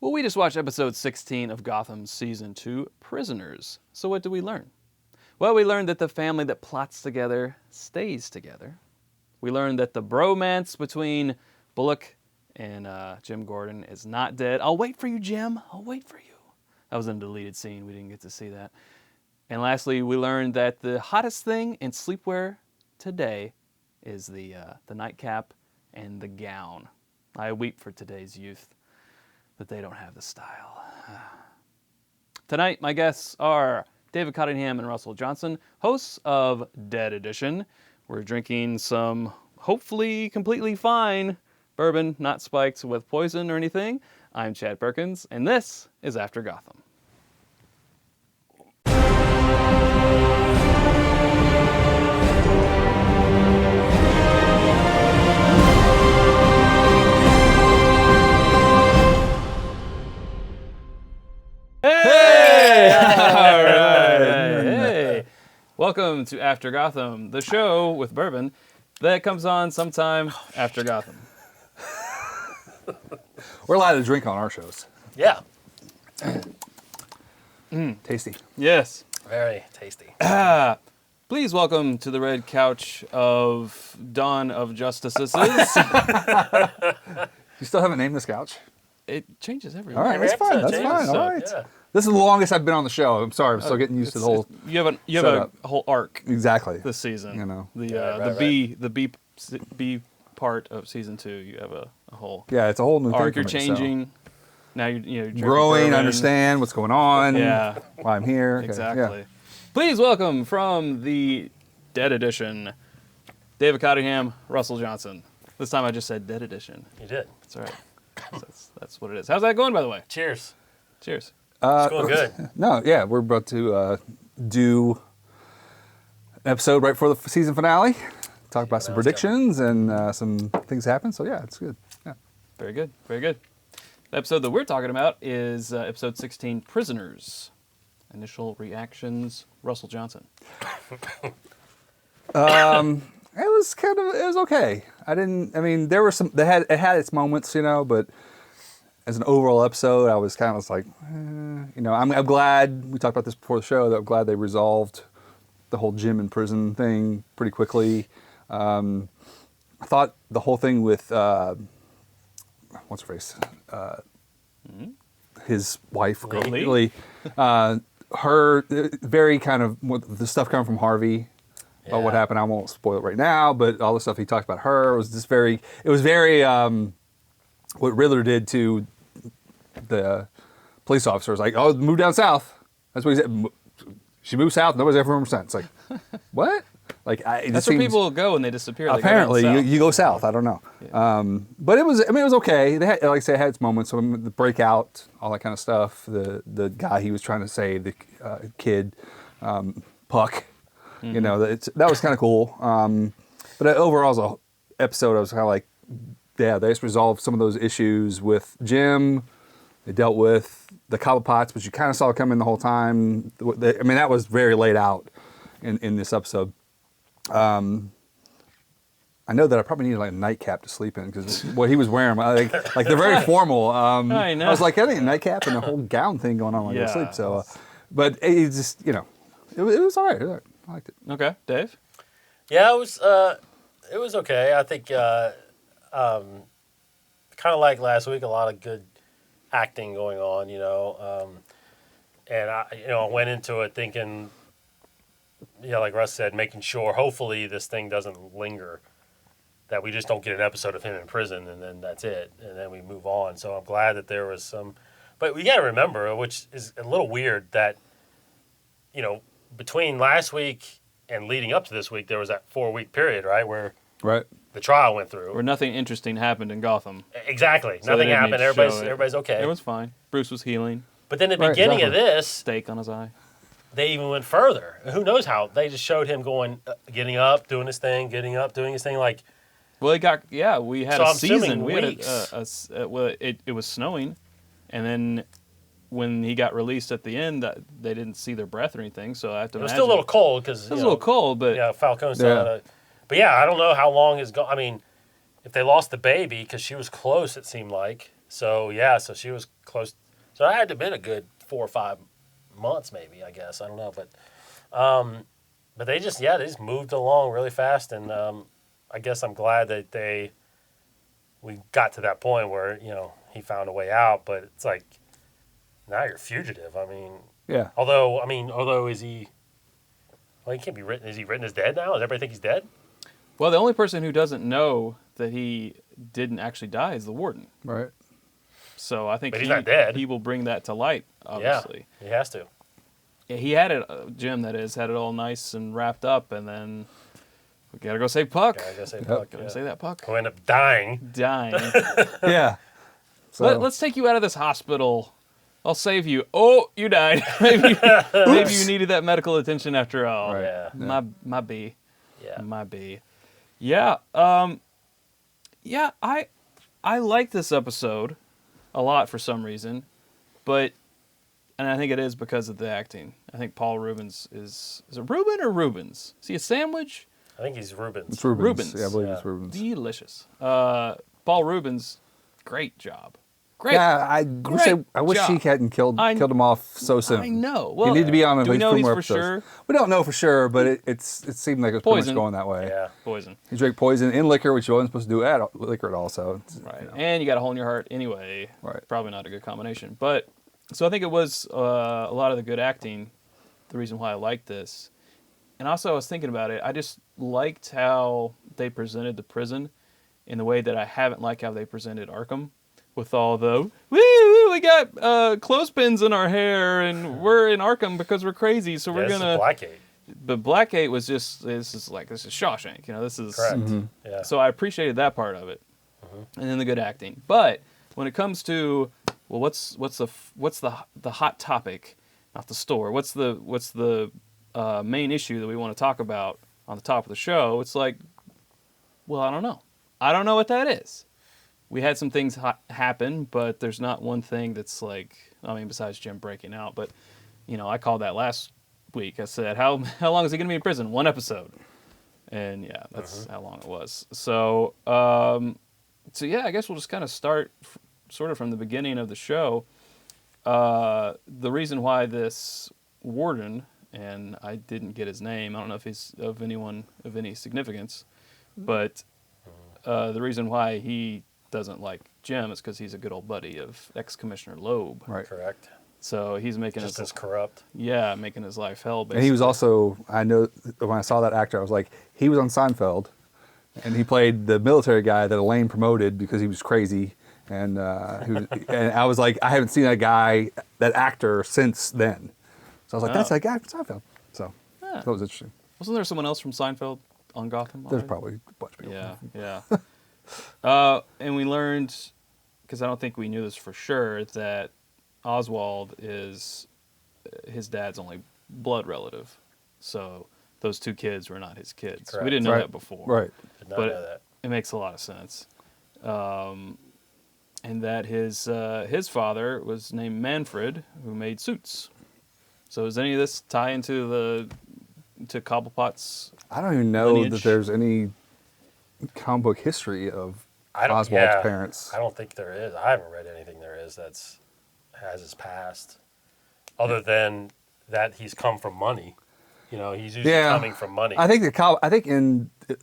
Well, we just watched episode 16 of Gotham Season 2, Prisoners. So what did we learn? Well, we learned that the family that plots together stays together. We learned that the bromance between Bullock and Jim Gordon is not dead. I'll wait for you, Jim. I'll wait for you. That was in a deleted scene. We didn't get to see that. And lastly, we learned that the hottest thing in sleepwear today is the nightcap and the gown. I weep for today's youth that they don't have the style. Tonight, my guests are David Cottingham and Russell Johnson, hosts of Dead Edition. We're drinking some hopefully completely fine bourbon, not spiked with poison or anything. I'm Chad Perkins, and this is After Gotham. Hey! All right. Hey! Welcome to After Gotham, the show with bourbon that comes on sometime after Gotham. We're allowed to drink on our shows. Yeah. Tasty. Yes. Very tasty. Please welcome to the red couch of Dawn of Justices. You still haven't named this couch? It changes every All right, week. that's fine. That's changes, fine. so, All right. yeah. This is the longest I've been on the show. I'm sorry. I'm still getting used to the whole. You have a setup. whole arc Exactly. this season. You know. The B part of season 2. You have a whole Yeah, it's a whole new arc. thing. You're for me, changing. Now you're drinking growing, bourbon. understand what's going on. Yeah. Why I'm here. Okay, Exactly. yeah. Please welcome from the Dead Edition, David Cottingham, Russell Johnson. This time I just said Dead Edition. You did. That's all right. That's what it is. How's that going, by the way? Cheers. Cheers. It's going good. No, yeah, we're about to do an episode right before the season finale. Talk about some predictions and some things happen. So yeah, it's good. Yeah. Very good. Very good. The episode that we're talking about is episode 16, Prisoners. Initial reactions, Russell Johnson. It was okay. There were some. It had its moments, but as an overall episode, I was kind of like, I'm glad we talked about this before the show. That I'm glad they resolved the whole Jim in prison thing pretty quickly. I thought the whole thing with what's her face, his wife, Lee. her very kind of the stuff coming from Harvey. About what happened, I won't spoil it right now, but all the stuff he talked about her was just very, what Riddler did to the police officer was like, oh, move down south. That's what he said. She moved south, nobody's ever from her since. Like, what? That's where people go when they disappear. Apparently, they go you go south. I don't know. Yeah. But it was okay. They had, like I say, it had its moments. So the breakout, all that kind of stuff. The guy he was trying to say, the kid, Puck. Mm-hmm. That was kind of cool. But overall, as an episode, I was kind of like, yeah, they just resolved some of those issues with Jim. They dealt with the Cobblepots, which you kind of saw coming the whole time. That was very laid out in this episode. I know that I probably needed like a nightcap to sleep in because what he was wearing, like they're very formal. I know. I was like, I need a nightcap and a whole gown thing going on when I go to sleep. So, but it just, it was all right. I liked it. Okay, Dave? Yeah, it was okay. I think kind of like last week, a lot of good acting going on, and I went into it thinking, like Russ said, making sure hopefully this thing doesn't linger, that we just don't get an episode of him in prison and then that's it, and then we move on. So I'm glad that there was some, but we got to remember, which is a little weird, that between last week and leading up to this week, there was that 4-week period, right, where the trial went through. Where nothing interesting happened in Gotham. Exactly. So Nothing happened. Everybody's okay. It was fine. Bruce was healing. But then at the beginning of this, Steak on his eye. they even went further. Who knows how? They just showed him getting up, doing his thing, getting up, doing his thing. Like, well, we had so a I'm season. assuming We had weeks. it was snowing, and then when he got released at the end, they didn't see their breath or anything. So I have to it was imagine still a little cold because it was a little cold, but Falcone's still had a. But I don't know how long is gone. I mean, if they lost the baby because she was close, it seemed like. So yeah, so she was close. So I had to been a good 4 or 5 months, maybe, I guess. I don't know, but they just moved along really fast, and I guess I'm glad that we got to that point where he found a way out. But it's like now you're a fugitive. I mean, Yeah. although is he? Well, he can't be written. Is he written as dead now? Does everybody think he's dead? Well, the only person who doesn't know that he didn't actually die is the warden. Right. So I think But he's not dead. he will bring that to light, obviously. Yeah, he has to. Yeah, he had it, Jim, that is, had it all nice and wrapped up, and then we gotta go save Puck. I guess Gotta save that Puck. Who end up dying. Dying. Yeah. So Let's take you out of this hospital. I'll save you. Oh, you died. maybe you needed that medical attention after all. Right. Yeah. My B. Yeah. My B. Yeah. Yeah. I like this episode a lot for some reason, and I think it is because of the acting. I think Paul Rubens is it Ruben or Rubens? Is he a sandwich? I think he's Rubens. it's Rubens. Rubens. Yeah, I believe Yeah. it's Rubens. Delicious. Paul Rubens, great job. Great. Yeah, I wish job. he hadn't killed him off so soon. I know. Well, he needed to be on at do we least know 2 he's more for episodes. sure? We don't know for sure, but it seemed like it was pretty Poison. much going that way. Yeah. Poison. He drank poison in liquor, which you wasn't supposed to do at liquor at all. So Right. And you got a hole in your heart anyway. Right. Probably not a good combination. But so I think it was a lot of the good acting, the reason why I liked this. And also I was thinking about it. I just liked how they presented the prison in the way that I haven't liked how they presented Arkham. With all the, we got clothespins in our hair and we're in Arkham because we're crazy. So we're This going is to. Blackgate. But Blackgate was just, this is Shawshank. This is. Correct. Yeah. So I appreciated that part of it, and then the good acting. But when it comes to, well, what's the hot topic, not the store. What's the main issue that we want to talk about on the top of the show? It's like, well, I don't know. I don't know what that is. We had some things happen, but there's not one thing that's like, I mean, besides Jim breaking out. But I called that last week. I said, how long is he going to be in prison? 1 episode. And yeah, that's how long it was. So, yeah, I guess we'll just kind of start sort of from the beginning of the show. The reason why this warden, and I didn't get his name, I don't know if he's of anyone of any significance, but the reason why he doesn't like Jim is because he's a good old buddy of ex-Commissioner Loeb. right. Correct. So he's making Just his as corrupt. making his life hell. Basically. And he was also, I know when I saw that actor, I was like, he was on Seinfeld, and he played the military guy that Elaine promoted because he was crazy. And and I was like, I haven't seen that actor since then. So I was like, that's that guy from Seinfeld. So that was interesting. Wasn't there someone else from Seinfeld on Gotham? There's already? probably a bunch of people. Yeah. And we learned, because I don't think we knew this for sure, that Oswald is his dad's only blood relative. So those 2 kids were not his kids. Correct. We didn't know Right. that before. Right. Did not But know that. it makes a lot of sense. And that his father was named Manfred, who made suits. So does any of this tie into Cobblepot's? I don't even know lineage? that there's any comic book history of Oswald's parents. I don't think there is. I haven't read anything there is has his past, other than that he's come from money. He's usually coming from money. I think in it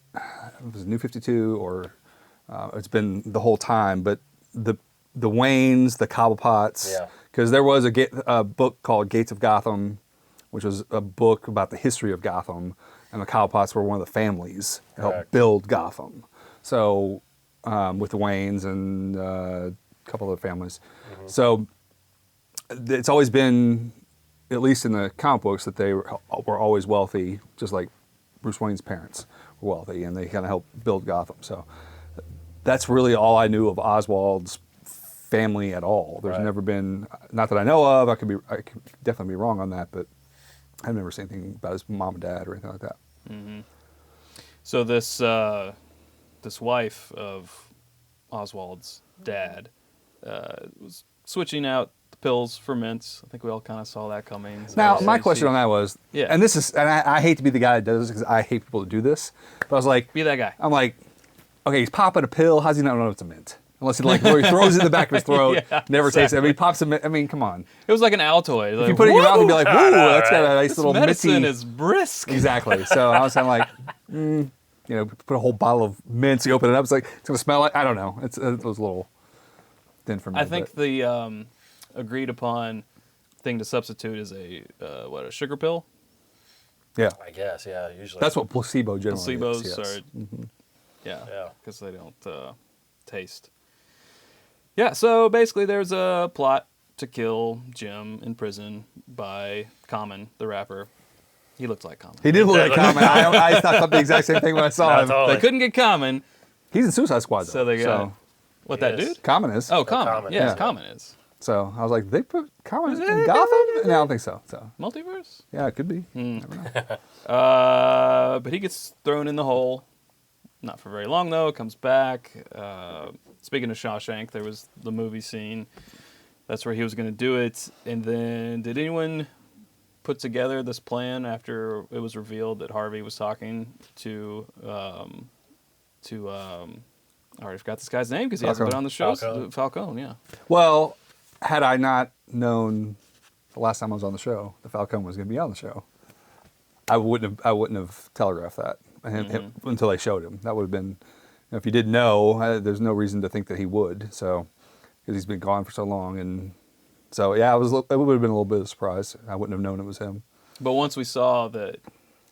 was New 52 or it's been the whole time, but the Waynes, the Cobblepots, because there was a book called Gates of Gotham, which was a book about the history of Gotham, and the Cobblepots were one of the families that helped build Gotham. So with the Waynes and a couple other families, so it's always been, at least in the comic books, that they were always wealthy, just like Bruce Wayne's parents were wealthy, and they kind of helped build Gotham. So that's really all I knew of Oswald's family at all. There's never been, not that I know of. I could definitely be wrong on that, but I've never seen anything about his mom and dad or anything like that. Mm-hmm. So this wife of Oswald's dad was switching out the pills for mints. I think we all kind of saw that coming. Now, my question on that was, and I hate to be the guy that does this because I hate people to do this, but I was like, be that guy. I'm like, okay, he's popping a pill. How's he not know it's a mint? Unless he like where he throws it in the back of his throat, Yeah, never tastes it. I mean, he pops him. I mean, come on. It was like an Altoid. If you put it in your mouth, you'd be like, "Whoa, that's got a nice This little medicine minty." is brisk. Exactly. So I was kind of like, you know, put a whole bottle of mints. You open it up, it's like it's gonna smell like I don't know. It was a little thin for me. I think the agreed upon thing to substitute is a sugar pill. yeah, I guess, yeah, usually. that's what placebo generally Placebos is. Yes. are, Yeah. because they don't taste. Yeah, so basically there's a plot to kill Jim in prison by Common, the rapper. He looked like Common. He did look like Common. I thought the exact same thing when I saw No, him. totally. They couldn't get Common, He's in Suicide Squad though. so they got what that Yes. dude? Common is. Oh, Common. Common, Yeah, yeah. Common is So I was like, they put Common in Gotham? No, I don't think so. So multiverse. yeah, it could be. Hmm. But he gets thrown in the hole. Not for very long though. Comes back. Speaking of Shawshank, there was the movie scene. That's where he was going to do it. And then, did anyone put together this plan after it was revealed that Harvey was talking to I already forgot this guy's name because he hasn't Falcone. been on the show. Falcone. Falcone, yeah. Well, had I not known the last time I was on the show, the Falcone was going to be on the show, I wouldn't have telegraphed that until they showed him. That would have been, you know, if you didn't know, there's no reason to think that he would. So, because he's been gone for so long, and so yeah, it would have been a little bit of a surprise. I wouldn't have known it was him. But once we saw that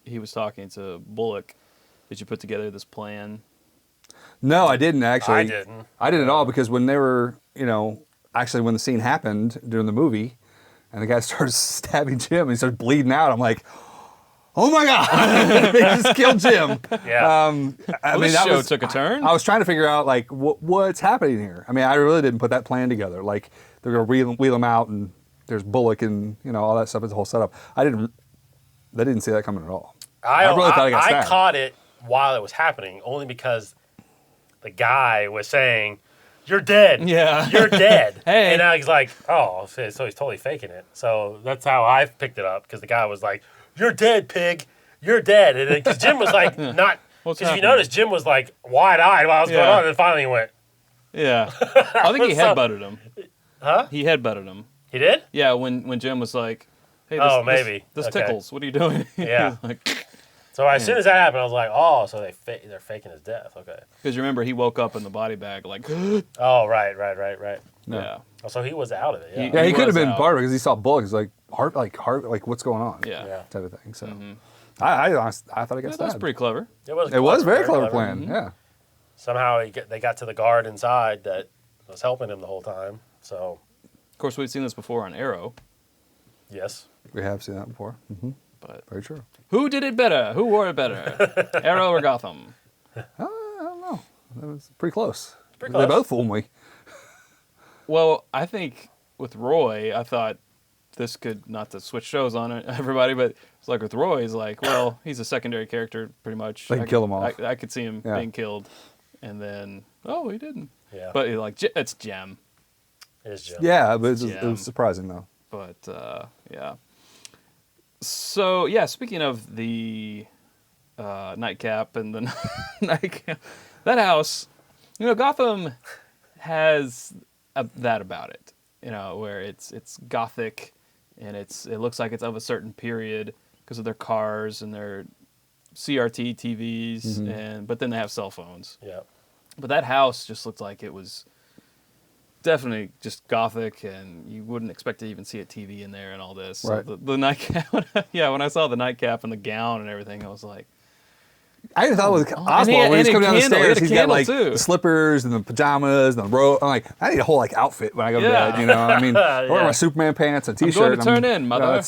he was talking to Bullock, did you put together this plan? No, I didn't actually. I didn't. I didn't at all because when they were, you know, actually when the scene happened during the movie, and the guy started stabbing Jim and he started bleeding out, I'm like, oh my God, they just killed Jim. Yeah. This show took a turn. I was trying to figure out like what's happening here. I mean, I really didn't put that plan together. Like they're gonna wheel him out and there's Bullock and you know all that stuff. It's a whole setup. I didn't see that coming at all. I really thought he got stabbed. caught it while it was happening only because the guy was saying, "You're dead. Yeah. You're dead." Hey. And I was like, "Oh, so he's totally faking it." So that's how I picked it up because the guy was like, "You're dead, pig. You're dead." And because Jim was like, not. What's Because if you happening? notice, Jim was like wide-eyed while I was going Yeah. on, and then finally he went, Yeah. I think he So- headbutted him. "Huh? He headbutted him. He did?" Yeah, when Jim was like, hey, this, Oh, maybe. this Okay. tickles. What are you doing? Yeah. He's like, So as soon as that happened, I was like, "Oh, so they're faking his death." Okay. because you remember he woke up in the body bag like, Oh, right. yeah. Oh, so he was out of it. Yeah. Yeah, he could have was been out. part of it because he saw Bullock. He's like heart, like what's going on? Yeah. Yeah. type of thing. So I thought I got That was stabbed. pretty clever. It was. It was a very clever plan. Yeah. Somehow they got to the guard inside that was helping him the whole time. So Of course, we'd seen this before on Arrow, yes. We have seen that before. but Very true. who did it better? Who wore it better? Arrow or Gotham? I don't know. It was pretty close. Pretty They close. both fooled me. Well, I think with Roy, I thought this could, not to switch shows on everybody, but it's like with Roy, he's like, well, he's a secondary character pretty much. They can kill him off. I could see him Yeah. being killed, and then, oh, he didn't. Yeah. But like, it's Jem. It is Jim. Yeah, but it Yeah. was surprising though. But yeah. So yeah, speaking of the nightcap and the nightcap, that house, you know, Gotham has that about it. You know, where it's gothic, and it looks like it's of a certain period because of their cars and their CRT TVs, but then they have cell phones. Yeah. But that house just looked like it was definitely just gothic, and you wouldn't expect to even see a TV in there and all this. Right. So the nightcap, yeah, when I saw the nightcap and the gown and everything, I was like, I even thought with and Oswald he when had he's coming down the candle. He had stairs, a he's got candle, like too. the slippers and the pajamas and the robe. I'm like, I need a whole like outfit when I go to Yeah. bed. You know, I mean, I wear Yeah. my Superman pants, a t-shirt. going to and turn in, you mother.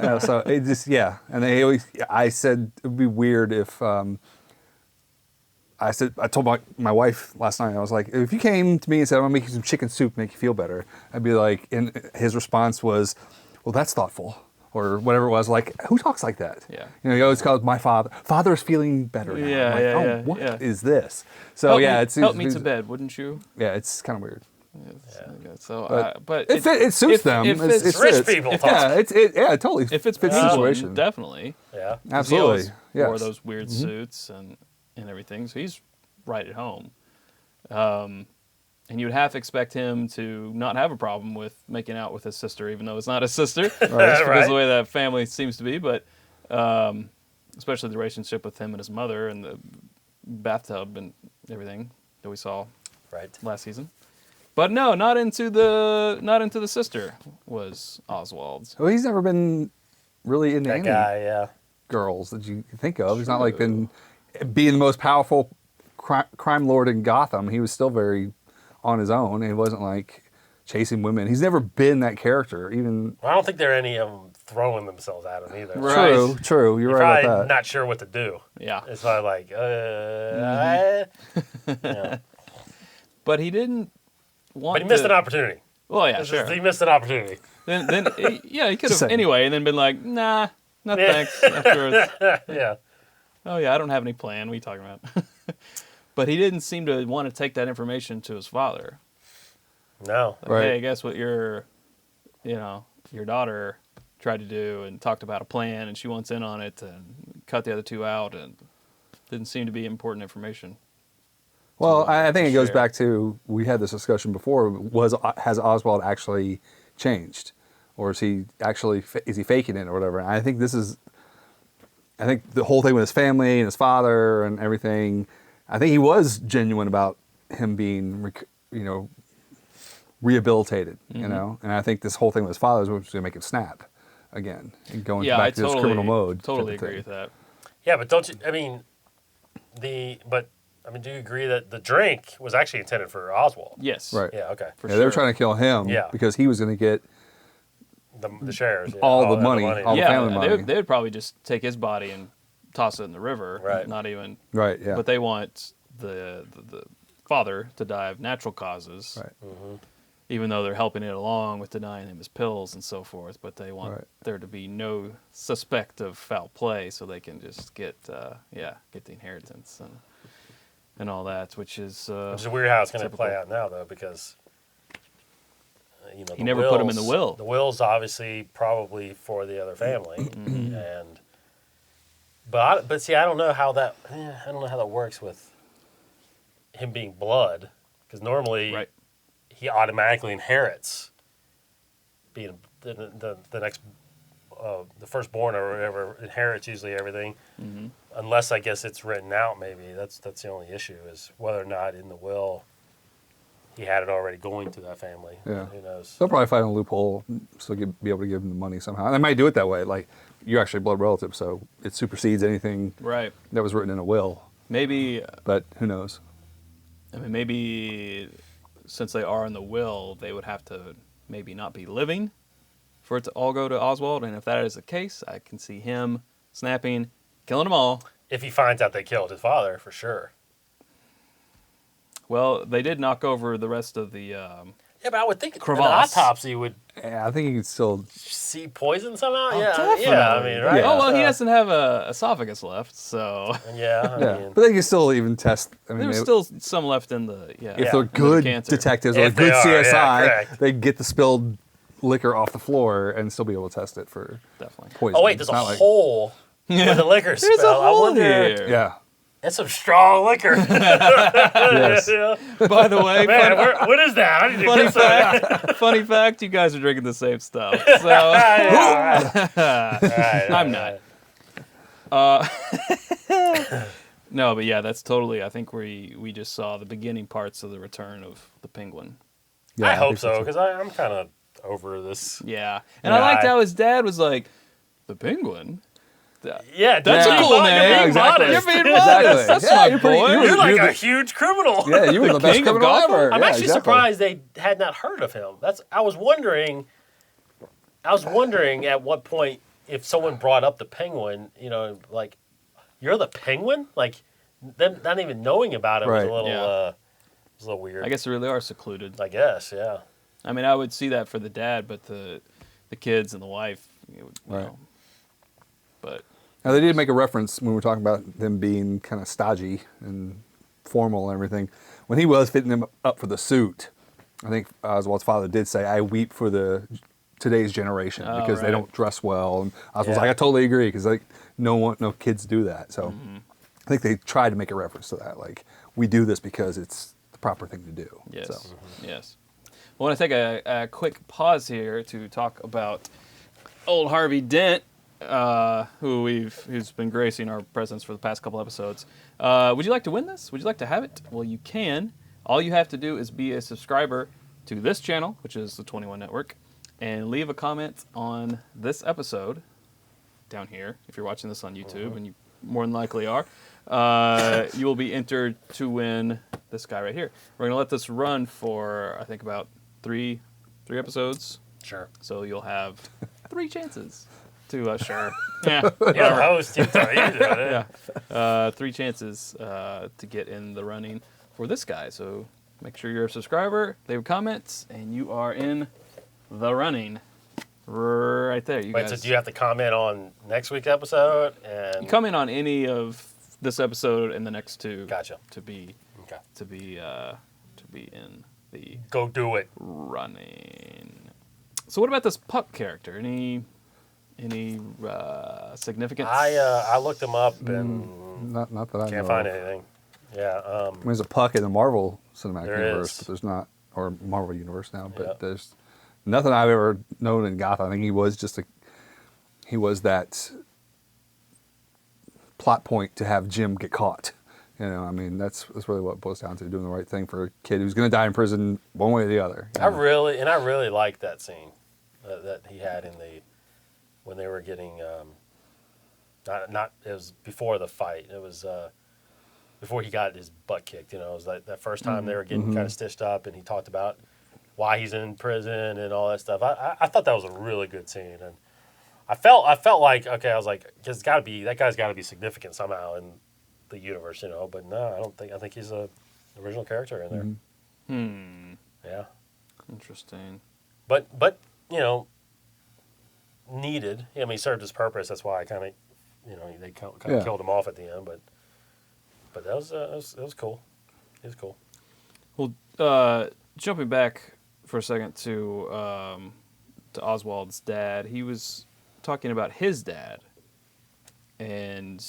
know, so it just and they always. I said it would be weird if. I told my wife last night, I was like, if you came to me and said, I'm going to make you some chicken soup to make you feel better, I'd be like, and his response was, well, that's thoughtful. Or whatever it was, like, who talks like that? Yeah. You know, he always calls my father. Father's feeling better now. Yeah, I'm like, yeah, oh, yeah, what is yeah. this? So, help me to bed, wouldn't you? Yeah, it's kind of weird. So, but It suits them. If It's- it's, it rich fits. people talk. Yeah, it totally if it's fits the Penguin, situation. definitely. Yeah. 'Cause he Absolutely. always wore Yes. those weird suits and everything, so he's right at home. And you'd half expect him to not have a problem with making out with his sister, even though it's not his sister, just because Right. of the way that family seems to be. But especially the relationship with him and his mother and the bathtub and everything that we saw Right. last season. But no, not into the sister was Oswald's. Well, he's never been really into That any guy, yeah. girls that you can think of. He's not like been being the most powerful crime lord in Gotham. He was still very on his own. He wasn't like chasing women. He's never been that character. Even I don't think there are any of them throwing themselves at him either. Right. true. You're You're right probably about that. not sure what to do. Yeah. It's probably like, yeah. But he didn't want But he missed to, an opportunity. Well, yeah, sure. He missed an opportunity. Then yeah, he could have Same. anyway, and then been like, nah, no Yeah. thanks. Afterwards, Yeah. oh yeah, I don't have any plan. What are you talking about? But he didn't seem to want to take that information to his father. No. Like, Right. hey, guess what your daughter tried to do and talked about a plan, and she wants in on it, and cut the other two out, and didn't seem to be important information. Well, I think it goes share. back to, we had this discussion before, has Oswald actually changed? Or is he faking it or whatever? And I think the whole thing with his family and his father and everything, I think he was genuine about him being, rehabilitated, Mm-hmm. And I think this whole thing with his father was going to make him snap again and going Yeah, back I to this totally, criminal mode. totally type of agree thing. with that. Yeah, but don't you? I mean, do you agree that the drink was actually intended for Oswald? Yes. Right. Yeah. Okay. For Yeah, sure. they were trying to kill him Yeah. because he was going to get The shares. Yeah, all the money, all the Yeah, family they money. would probably just take his body and toss it in the river. Right. Not even. Right, yeah. But they want the father to die of natural causes. Right. Even though they're helping it along with denying him his pills and so forth, but they want Right. there to be no suspect of foul play, so they can just get the inheritance and all that, which is Which is weird how it's going to typical. play out now, though, because He the never put him in the will. The will's obviously probably for the other family, Mm-hmm. and but see, I don't know how that works with him being blood, because normally right. he automatically inherits being the next the firstborn or whatever inherits usually everything, Mm-hmm. unless I guess it's written out. Maybe that's the only issue, is whether or not in the will he had it already going to that family. Yeah. Who knows? They'll probably find a loophole so be able to give him the money somehow. And they might do it that way. Like, you're actually a blood relative, so it supersedes anything Right. that was written in a will. Maybe But who knows? maybe since they are in the will, they would have to maybe not be living for it to all go to Oswald. And if that is the case, I can see him snapping, killing them all. If he finds out they killed his father, for sure. Well, they did knock over the rest of the. Yeah, but I would think an Crevasse. autopsy would Yeah, I think he could still. see poison somehow. Oh, Yeah, definitely. I mean, right? Yeah. Oh well, he doesn't have a esophagus left, so Yeah, I Yeah, mean, but they can still even test. I mean, there's still some left in the if Yeah. they're in the good decanter. detectives or If good they are, yeah, CSI, correct. they get the spilled liquor off the floor and still be able to test it for Definitely. poison. oh wait, there's It's a not like- hole with the liquor There's smell. a hole I wonder. here. Yeah. That's some strong liquor. Yes. Yeah. By the way, Man, what is that? I need to funny get some. fact, funny fact, you guys are drinking the same stuff. So Yeah, right, I'm right. not. No, but yeah, that's totally. I think we just saw the beginning parts of the return of the Penguin. Yeah, I hope think so, because I'm kind of over this. Yeah, and Yeah, I liked I- how his dad was like, "The Penguin." Yeah, That's you're a cool being name. modest. Yeah, exactly. You're being Exactly. modest. That's Yeah, my you're pretty- boy. You're like You're a huge criminal. Yeah, you were the best king of criminal Gotham? ever. I'm Yeah, actually exactly. surprised they had not heard of him. I was wondering at what point if someone brought up the Penguin, like, you're the Penguin? Like, them not even knowing about it was Right. a little Yeah. was a little weird. I guess they really are secluded. I guess, yeah. I mean, I would see that for the dad, but the kids and the wife, Right. But Now, they did make a reference when we were talking about them being kind of stodgy and formal and everything. When he was fitting them up for the suit, I think Oswald's father did say, "I weep for today's generation Oh, because they right. don't dress well." And Oswald's Yeah. like, "I totally agree," because like no kids do that. So I think they tried to make a reference to that, like we do this because it's the proper thing to do. Yes. So. Yes. I want to take a quick pause here to talk about old Harvey Dent, who's been gracing our presence for the past couple episodes. Would you like to win this? Would you like to have it? Well, you can. All you have to do is be a subscriber to this channel, which is the 21 Network, and leave a comment on this episode down here. If you're watching this on YouTube, and you more than likely are, you will be entered to win this guy right here. We're gonna let this run for I think about three episodes. Sure. So you'll have 3 chances to sure. Yeah. You're the host. You tell you do it. Yeah. 3 chances to get in the running for this guy. So make sure you're a subscriber, leave comments, and you are in the running. Right there, you Wait, guys. so do you have to comment on next week's episode? And You comment on any of this episode and the next 2. Gotcha. To be Okay. in the Go do it. running. So what about this Puck character? Any significance? I looked him up and Not that I know. can't find of. anything. Yeah. I mean, there's a Puck in the Marvel Cinematic There Universe, is. but there's not, or Marvel Universe now, but Yep. there's nothing I've ever known in Gotham. I think he was that plot point to have Jim get caught. You know, I mean, that's really what it boils down to, doing the right thing for a kid who's going to die in prison one way or the other. you I know? really liked that scene that he had when they were getting not it was before the fight. It was before he got his butt kicked. You know, it was like that first time they were getting kind of stitched up, and he talked about why he's in prison and all that stuff. I thought that was a really good scene, and I felt like, okay, I was like, that guy's got to be significant somehow in the universe, you know. But no, I don't think. I think he's a original character in there. Yeah, Interesting. but you know, needed. I mean, he served his purpose. That's why I kind of, you know, they kind of killed him off at the end. But that was cool. It was cool. Well, jumping back for a second to Oswald's dad, he was talking about his dad, and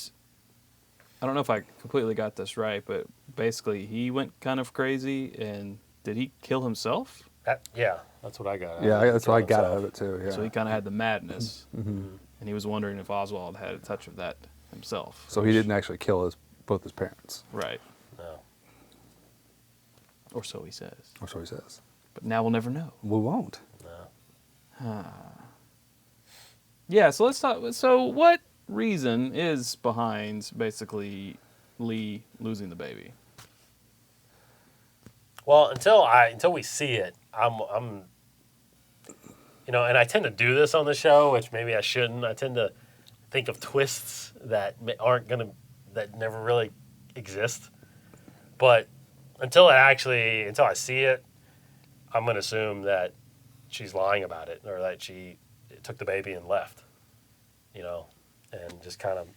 I don't know if I completely got this right, but basically he went kind of crazy, and did he kill himself? Yeah, that's what I got. Yeah, that's what I got himself. out of it too. Yeah. So he kind of had the madness, and he was wondering if Oswald had a touch of that himself. So he didn't actually kill both his parents, Right. No. Or so he says. or so he says. But now we'll never know. We won't. No. Yeah, so let's talk. So what reason is behind basically Lee losing the baby? Well, until we see it, I'm you know, and I tend to do this on the show, which maybe I shouldn't. I tend to think of twists that that never really exist. But until I see it, I'm gonna assume that she's lying about it, or that she took the baby and left. You know, and just kind of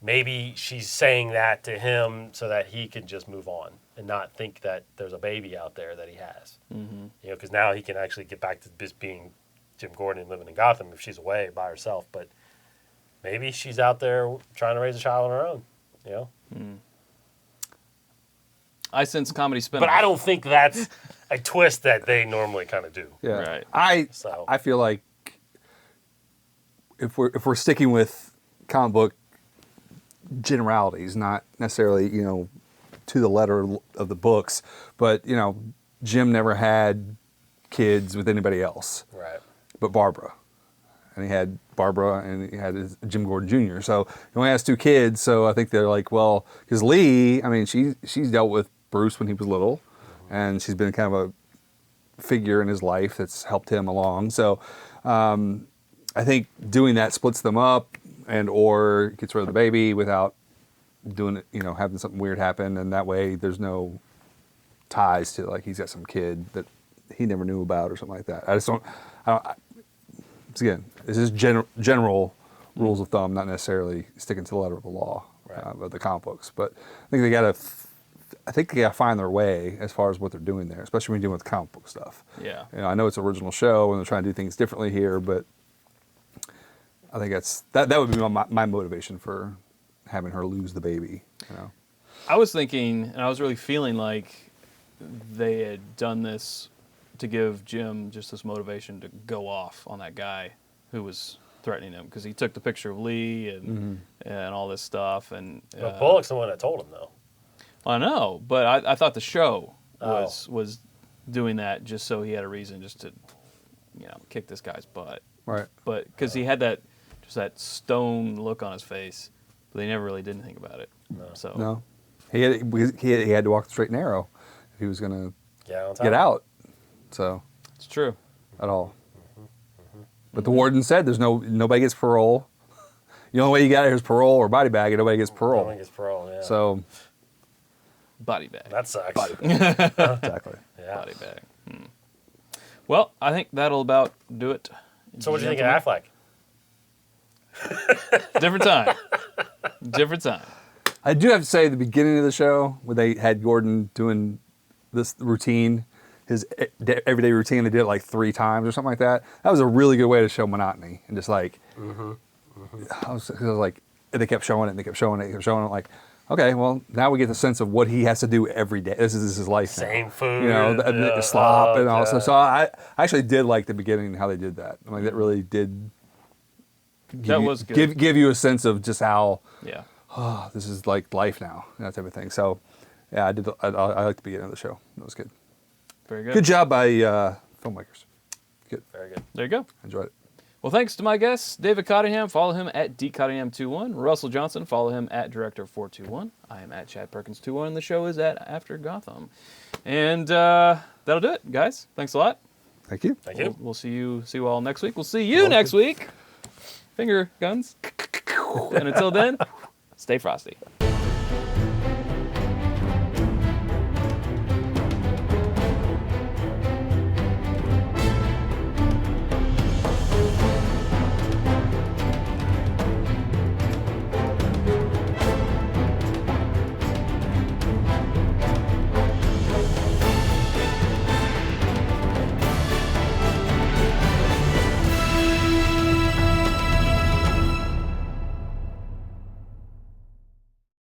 maybe she's saying that to him so that he can just move on and not think that there's a baby out there that he has. Mm-hmm. You know, because now he can actually get back to just being Jim Gordon and living in Gotham if she's away by herself. But maybe she's out there trying to raise a child on her own. You know. I sense comedy spin. But I don't think that's a twist that they normally kind of do. Yeah. Right. I feel like if we're sticking with comic book generalities, not necessarily, you know, to the letter of the books, but, you know, Jim never had kids with anybody else Right. but Barbara. And he had Barbara and he had his Jim Gordon Jr. So he only has 2 kids. So I think they're like, well, because Lee, I mean, she's dealt with Bruce when he was little, and she's been kind of a figure in his life that's helped him along. So I think doing that splits them up, and or gets rid of the baby without doing it, you know, having something weird happen, and that way there's no ties to, like, he's got some kid that he never knew about or something like that. Again, this is general rules of thumb, not necessarily sticking to the letter of the law of the comic books. But I think they gotta find their way as far as what they're doing there, especially when you're dealing with comic book stuff. Yeah. You know, I know it's an original show and they're trying to do things differently here, but I think that would be my motivation for having her lose the baby. You know. I was thinking, and I was really feeling like they had done this to give Jim just this motivation to go off on that guy who was threatening him, because he took the picture of Lee and all this stuff. And But Bullock's the one that told him, though. I know, but I thought the show was doing that just so he had a reason just to, kick this guy's butt. Right. But because he had that stone look on his face, but they never really did anything about it. No. So No. He had to walk the straight and narrow if he was going to get out. So it's true. at all. But the warden said nobody gets parole. The only way you got it is parole or body bag, and nobody gets parole. Nobody gets parole, yeah. So Body bag. That sucks. exactly. Yeah. Body bag. Well, I think that'll about do it. So what do you think of Affleck? Different time. Different time. I do have to say, the beginning of the show, when they had Gordon doing this routine, his everyday routine, they did it like 3 times or something like that. That was a really good way to show monotony and just like, I was like, they kept showing it and they kept showing it, and kept showing it. Like, okay, well, now we get the sense of what he has to do every day. This is his life. Same now. food. The slop and all. God. So I actually did like the beginning how they did that. I mean, that really did. Was good. Give you a sense of just how. Yeah. Oh, this is like life now, that type of thing. So, yeah, I did. I liked the beginning of the show. It was good. Very good. Good job by filmmakers. Good. Very good. There you go. Enjoyed it. Well, thanks to my guests, David Cottingham. Follow him at dcottingham21. Russell Johnson. Follow him at director421. I am at Chad Perkins21. And the show is at After Gotham. And that'll do it, guys. Thanks a lot. Thank you. Thank you. We'll see you all next week. We'll see you next week. Finger guns. And until then, stay frosty.